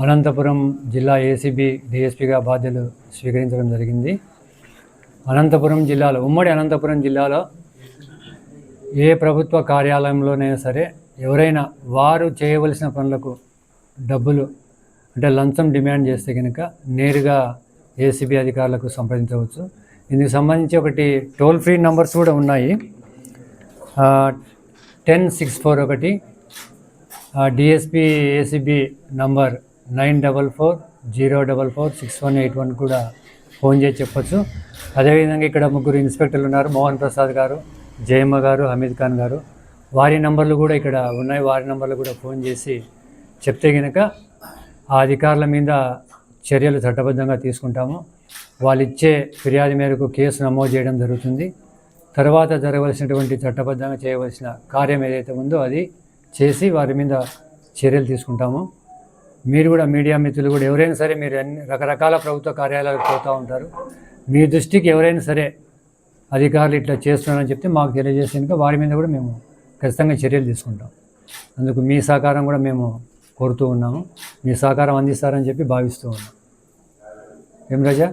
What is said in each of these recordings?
అనంతపురం జిల్లా ఏసీబీ డిఎస్పీగా బాధ్యతలు స్వీకరించడం జరిగింది. అనంతపురం జిల్లాలో, ఉమ్మడి అనంతపురం జిల్లాలో ఏ ప్రభుత్వ కార్యాలయంలోనైనా సరే ఎవరైనా వారు చేయవలసిన పనులకు డబ్బులు అంటే లంచం డిమాండ్ చేస్తే కనుక నేరుగా ఏసీబీ అధికారులకు సంప్రదించవచ్చు. ఇందుకు సంబంధించి ఒకటి టోల్ ఫ్రీ నంబర్స్ కూడా ఉన్నాయి. 10641 డిఎస్పీ ఏసీబీ నంబర్ 9440446181 కూడా ఫోన్ చేసి చెప్పచ్చు. అదేవిధంగా ఇక్కడ ముగ్గురు ఇన్స్పెక్టర్లు ఉన్నారు, మోహన్ ప్రసాద్ గారు, జయమ్మ గారు, హమీద్ ఖాన్ గారు. వారి నంబర్లు కూడా ఇక్కడ ఉన్నాయి. వారి నంబర్లు కూడా ఫోన్ చేసి చెప్తే కనుక ఆ అధికారుల మీద చర్యలు చట్టబద్ధంగా తీసుకుంటాము. వాళ్ళు ఇచ్చే ఫిర్యాదు మేరకు కేసు నమోదు చేయడం జరుగుతుంది. తర్వాత జరగవలసినటువంటి చట్టబద్ధంగా చేయవలసిన కార్యం ఏదైతే ఉందో అది చేసి వారి మీద చర్యలు తీసుకుంటాము. మీరు కూడా మీడియా మిత్రులు కూడా ఎవరైనా సరే, మీరు అన్ని రకరకాల ప్రభుత్వ కార్యాలయాలకు పోతూ ఉంటారు, మీ దృష్టికి ఎవరైనా సరే అధికారులు ఇట్లా చేస్తున్నారని చెప్తే మాకు తెలియజేస్తే కనుక వారి మీద కూడా మేము ఖచ్చితంగా చర్యలు తీసుకుంటాం. అందుకు మీ సహకారం కూడా మేము కోరుతూ ఉన్నాము. మీ సహకారం అందిస్తారని చెప్పి భావిస్తూ ఉన్నాం. ఏం రాజా,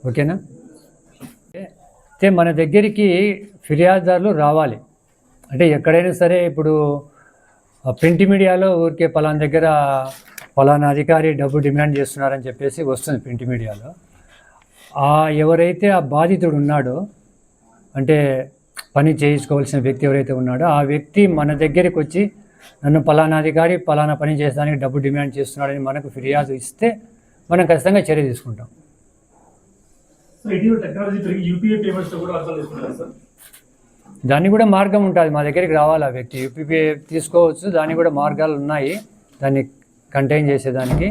ఓకేనా? అయితే మన దగ్గరికి ఫిర్యాదుదారులు రావాలి అంటే ఎక్కడైనా సరే, ఇప్పుడు ప్రింట్ మీడియాలో ఊరికే పలానా దగ్గర పలానా అధికారి డబ్బు డిమాండ్ చేస్తున్నారని చెప్పేసి వస్తుంది ప్రింట్ మీడియాలో. ఎవరైతే ఆ బాధితుడు ఉన్నాడో, అంటే పని చేయించుకోవాల్సిన వ్యక్తి ఎవరైతే ఉన్నాడో ఆ వ్యక్తి మన దగ్గరికి వచ్చి నన్ను పలానా అధికారి పలానా పని చేసేదానికి డబ్బు డిమాండ్ చేస్తున్నాడని మనకు ఫిర్యాదు ఇస్తే మనం ఖచ్చితంగా చర్య తీసుకుంటాం. దాన్ని కూడా మార్గం ఉంటుంది, మా దగ్గరికి రావాలి ఆ వ్యక్తి, యూపీపీఐ తీసుకోవచ్చు. దానికి కూడా మార్గాలు ఉన్నాయి, దాన్ని కంటైన్ చేసేదానికి.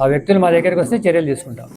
ఆ వ్యక్తులు మా దగ్గరికి వస్తే చర్యలు తీసుకుంటాం.